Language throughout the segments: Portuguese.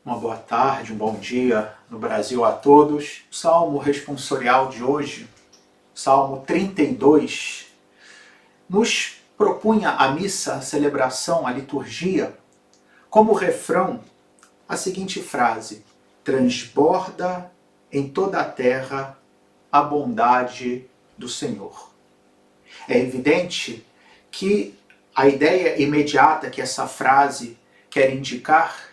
Uma boa tarde, um bom dia no Brasil a todos. O salmo responsorial de hoje, Salmo 32, nos propunha a missa, a celebração, a liturgia, como refrão, a seguinte frase: transborda em toda a terra a bondade do Senhor. É evidente que a ideia imediata que essa frase quer indicar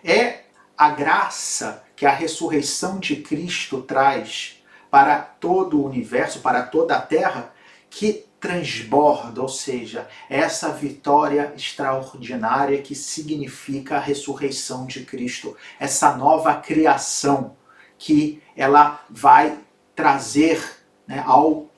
é a graça que a ressurreição de Cristo traz para todo o universo, para toda a terra, que transborda, ou seja, essa vitória extraordinária que significa a ressurreição de Cristo, essa nova criação que ela vai trazer, né, ao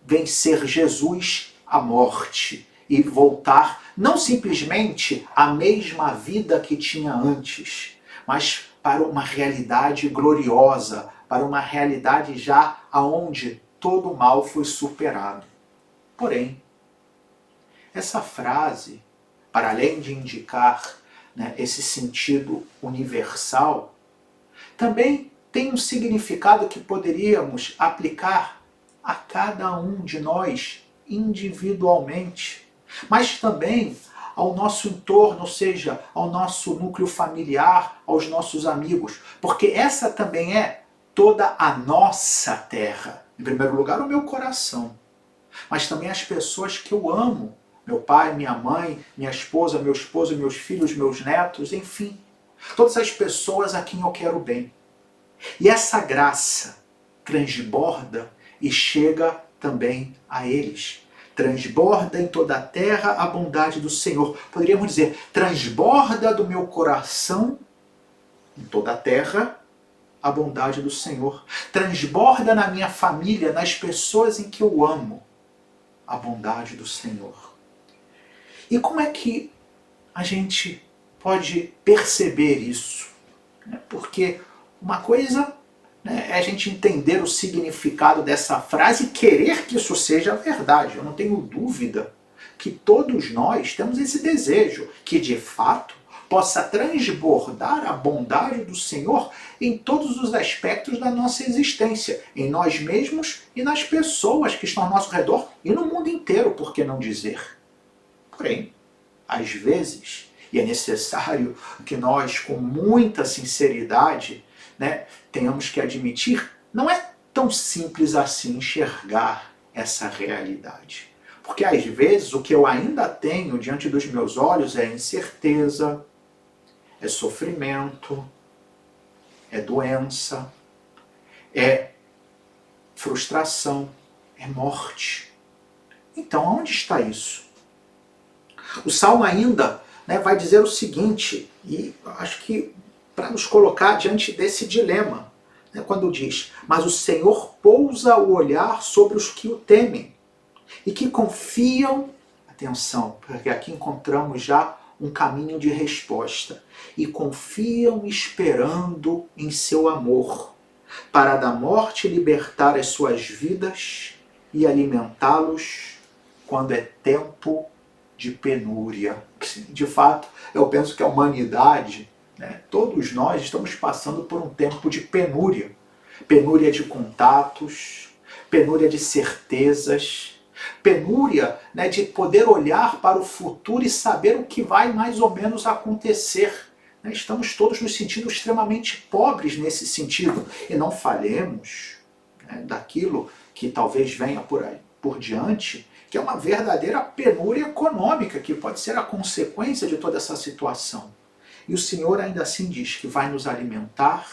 vencer Jesus a morte e voltar não simplesmente à mesma vida que tinha antes, mas para uma realidade gloriosa, para uma realidade já aonde todo o mal foi superado. Porém, essa frase, para além de indicar, né, esse sentido universal, também tem um significado que poderíamos aplicar a cada um de nós individualmente, mas também ao nosso entorno, ou seja, ao nosso núcleo familiar, aos nossos amigos, porque essa também é toda a nossa terra. Em primeiro lugar, o meu coração, mas também as pessoas que eu amo, meu pai, minha mãe, minha esposa, meu esposo, meus filhos, meus netos, enfim, todas as pessoas a quem eu quero bem. E essa graça transborda e chega também a eles. Transborda em toda a terra a bondade do Senhor. Poderíamos dizer, transborda do meu coração em toda a terra a bondade do Senhor. Transborda na minha família, nas pessoas em que eu amo, a bondade do Senhor. E como é que a gente pode perceber isso? Porque uma coisa, né, é a gente entender o significado dessa frase e querer que isso seja verdade. Eu não tenho dúvida que todos nós temos esse desejo, que de fato possa transbordar a bondade do Senhor em todos os aspectos da nossa existência, em nós mesmos e nas pessoas que estão ao nosso redor e no mundo inteiro, por que não dizer? Porém, às vezes, e é necessário que nós, com muita sinceridade, né, tenhamos que admitir, não é tão simples assim enxergar essa realidade. Porque às vezes o que eu ainda tenho diante dos meus olhos é incerteza, é sofrimento, é doença, é frustração, é morte. Então, onde está isso? O Salmo ainda, né, vai dizer o seguinte, e acho que para nos colocar diante desse dilema, né, quando diz: mas o Senhor pousa o olhar sobre os que o temem e que confiam, atenção, porque aqui encontramos já um caminho de resposta, e confiam esperando em seu amor, para da morte libertar as suas vidas e alimentá-los quando é tempo de penúria. De fato, eu penso que a humanidade, né, todos nós estamos passando por um tempo de penúria. Penúria de contatos, penúria de certezas, penúria, né, de poder olhar para o futuro e saber o que vai mais ou menos acontecer. Estamos todos nos sentindo extremamente pobres nesse sentido. E não falemos, né, daquilo que talvez venha por diante, que é uma verdadeira penúria econômica, que pode ser a consequência de toda essa situação. E o Senhor ainda assim diz que vai nos alimentar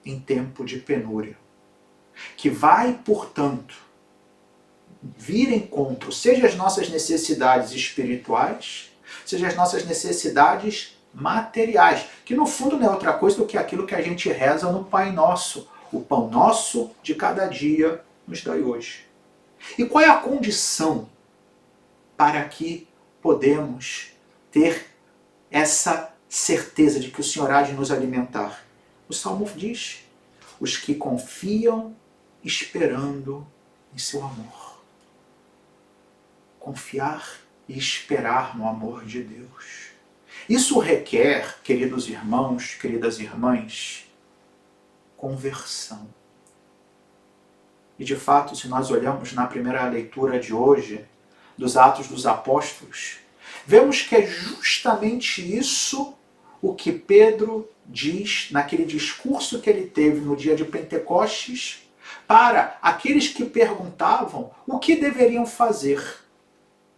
em tempo de penúria. Que vai, portanto, vir encontro, seja as nossas necessidades espirituais, seja as nossas necessidades materiais, que no fundo não é outra coisa do que aquilo que a gente reza no Pai Nosso. O pão nosso de cada dia nos dai hoje. E qual é a condição para que podemos ter essa certeza de que o Senhor há de nos alimentar? O Salmo diz: os que confiam esperando em seu amor. Confiar e esperar no amor de Deus. Isso requer, queridos irmãos, queridas irmãs, conversão. E de fato, se nós olhamos na primeira leitura de hoje, dos Atos dos Apóstolos, vemos que é justamente isso o que Pedro diz naquele discurso que ele teve no dia de Pentecostes para aqueles que perguntavam o que deveriam fazer.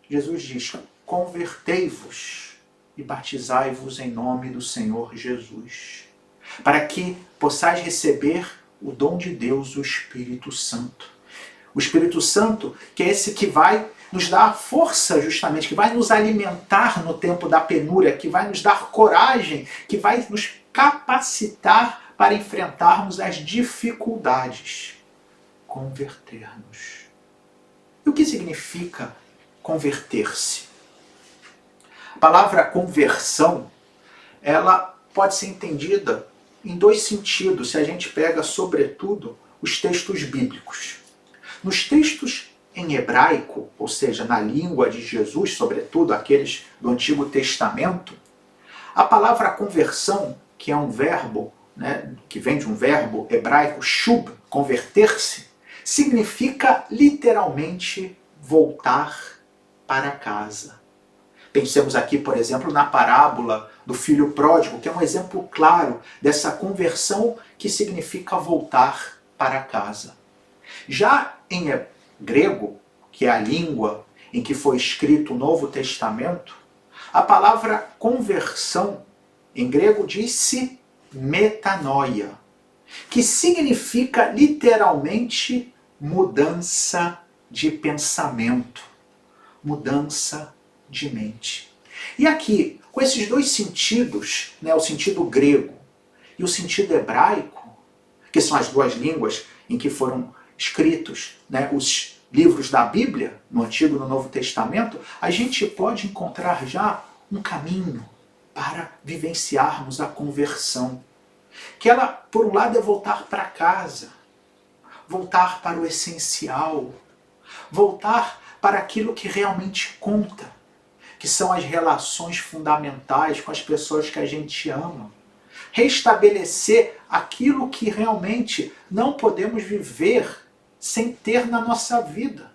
Jesus diz: convertei-vos e batizai-vos em nome do Senhor Jesus, para que possais receber o dom de Deus, o Espírito Santo. O Espírito Santo, que é esse que vai nos dar força, justamente, que vai nos alimentar no tempo da penúria, que vai nos dar coragem, que vai nos capacitar para enfrentarmos as dificuldades. Converter-nos. E o que significa converter-se? A palavra conversão, ela pode ser entendida em dois sentidos, se a gente pega, sobretudo, os textos bíblicos. Nos textos em hebraico, ou seja, na língua de Jesus, sobretudo aqueles do Antigo Testamento, a palavra conversão, que é um verbo, que vem de um verbo hebraico, shub, converter-se, significa literalmente voltar para casa. Pensemos aqui, por exemplo, na parábola do filho pródigo, que é um exemplo claro dessa conversão que significa voltar para casa. Já em grego, que é a língua em que foi escrito o Novo Testamento, a palavra conversão em grego diz-se metanoia, que significa literalmente mudança de pensamento, mudança de mente. E aqui, com esses dois sentidos, o sentido grego e o sentido hebraico, que são as duas línguas em que foram escritos os livros da Bíblia, no Antigo e no Novo Testamento, a gente pode encontrar já um caminho para vivenciarmos a conversão. Que ela, por um lado, é voltar para casa, voltar para o essencial, voltar para aquilo que realmente conta, que são as relações fundamentais com as pessoas que a gente ama. Restabelecer aquilo que realmente não podemos viver sem ter na nossa vida.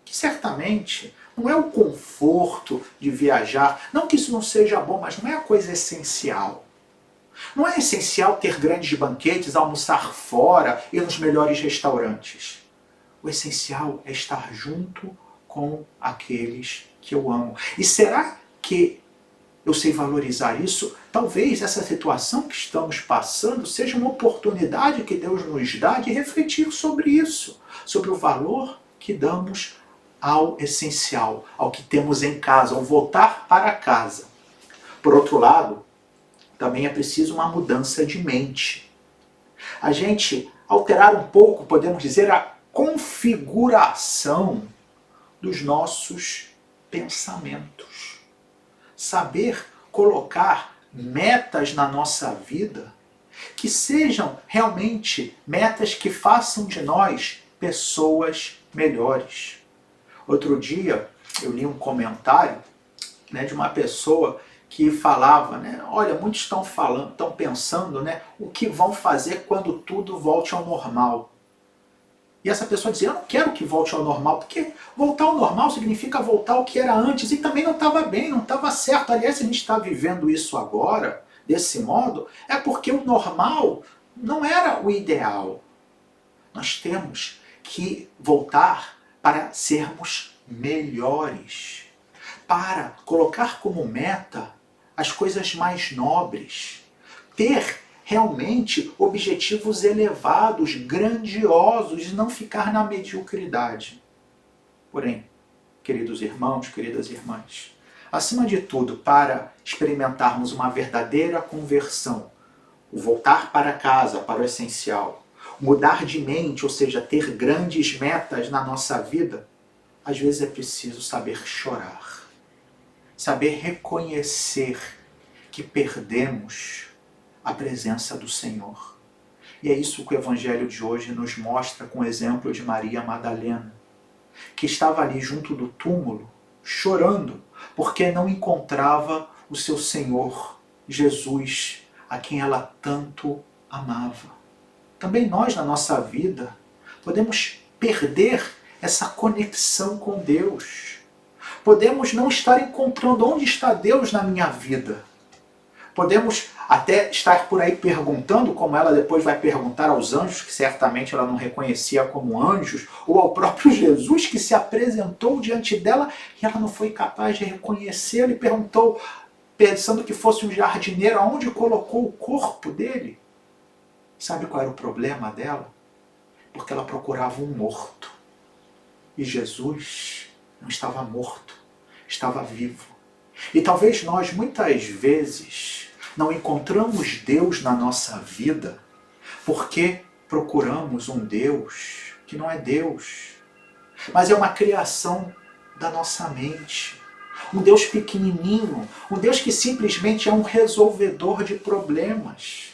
Que certamente não é o conforto de viajar, não que isso não seja bom, mas não é a coisa essencial. Não é essencial ter grandes banquetes, almoçar fora e nos melhores restaurantes. O essencial é estar junto com aqueles que eu amo. E será que eu sei valorizar isso? Talvez essa situação que estamos passando seja uma oportunidade que Deus nos dá de refletir sobre isso, sobre o valor que damos ao essencial, ao que temos em casa, ao voltar para casa. Por outro lado, também é preciso uma mudança de mente. A gente alterar um pouco, podemos dizer, a configuração dos nossos pensamentos. Saber colocar metas na nossa vida que sejam realmente metas que façam de nós pessoas melhores. Outro dia eu li um comentário de uma pessoa que falava, olha, muitos estão pensando o que vão fazer quando tudo volte ao normal. E essa pessoa dizia, eu não quero que volte ao normal, porque voltar ao normal significa voltar ao que era antes, e também não estava bem, não estava certo. Aliás, se a gente está vivendo isso agora, desse modo, é porque o normal não era o ideal. Nós temos que voltar para sermos melhores, para colocar como meta as coisas mais nobres, ter realmente objetivos elevados, grandiosos, e não ficar na mediocridade. Porém, queridos irmãos, queridas irmãs, acima de tudo, para experimentarmos uma verdadeira conversão, o voltar para casa, para o essencial, mudar de mente, ou seja, ter grandes metas na nossa vida, às vezes é preciso saber chorar, saber reconhecer que perdemos a presença do Senhor. E é isso que o Evangelho de hoje nos mostra com o exemplo de Maria Madalena, que estava ali junto do túmulo, chorando, porque não encontrava o seu Senhor, Jesus, a quem ela tanto amava. Também nós, na nossa vida, podemos perder essa conexão com Deus. Podemos não estar encontrando onde está Deus na minha vida. Podemos até estar por aí perguntando, como ela depois vai perguntar aos anjos, que certamente ela não reconhecia como anjos, ou ao próprio Jesus que se apresentou diante dela e ela não foi capaz de reconhecê-lo e perguntou, pensando que fosse um jardineiro, aonde colocou o corpo dele. Sabe qual era o problema dela? Porque ela procurava um morto. E Jesus não estava morto, estava vivo. E talvez nós, muitas vezes, não encontramos Deus na nossa vida porque procuramos um Deus que não é Deus, mas é uma criação da nossa mente. Um Deus pequenininho, um Deus que simplesmente é um resolvedor de problemas.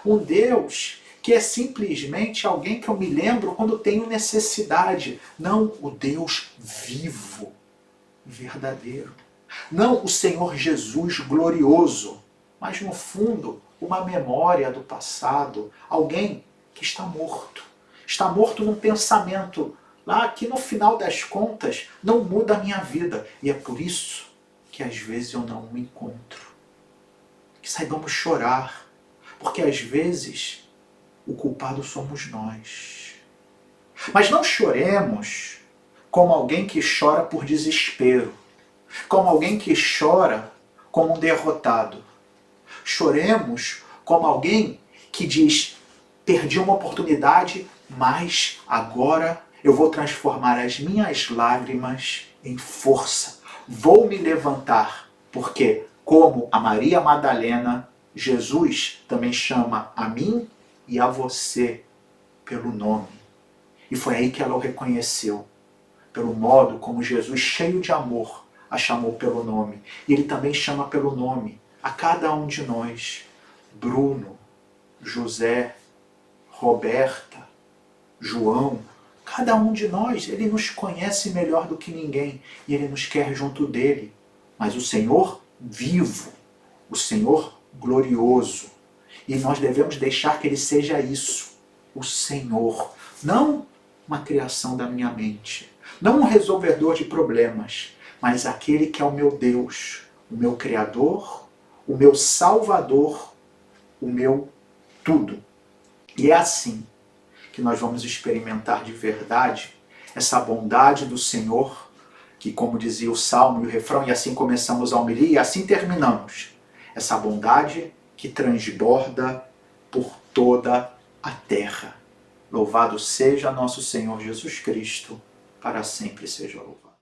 Um Deus que é simplesmente alguém que eu me lembro quando tenho necessidade. Não o Deus vivo, verdadeiro. Não o Senhor Jesus glorioso, mas no fundo uma memória do passado. Alguém que está morto. Está morto num pensamento lá que no final das contas não muda a minha vida. E é por isso que às vezes eu não o encontro. Que saibamos chorar, porque às vezes o culpado somos nós. Mas não choremos como alguém que chora por desespero, como alguém que chora como um derrotado. Choremos como alguém que diz, perdi uma oportunidade, mas agora eu vou transformar as minhas lágrimas em força. Vou me levantar, porque como a Maria Madalena, Jesus também chama a mim e a você pelo nome. E foi aí que ela o reconheceu, pelo modo como Jesus, cheio de amor, a chamou pelo nome. E ele também chama pelo nome a cada um de nós. Bruno, José, Roberta, João, cada um de nós, ele nos conhece melhor do que ninguém e ele nos quer junto dele. Mas o Senhor vivo, o Senhor glorioso. E nós devemos deixar que ele seja isso, o Senhor. Não uma criação da minha mente, não um resolvedor de problemas, mas aquele que é o meu Deus, o meu Criador, o meu Salvador, o meu tudo. E é assim que nós vamos experimentar de verdade essa bondade do Senhor, que como dizia o Salmo e o refrão, e assim começamos a homilia, e assim terminamos. Essa bondade que transborda por toda a terra. Louvado seja nosso Senhor Jesus Cristo, para sempre seja louvado.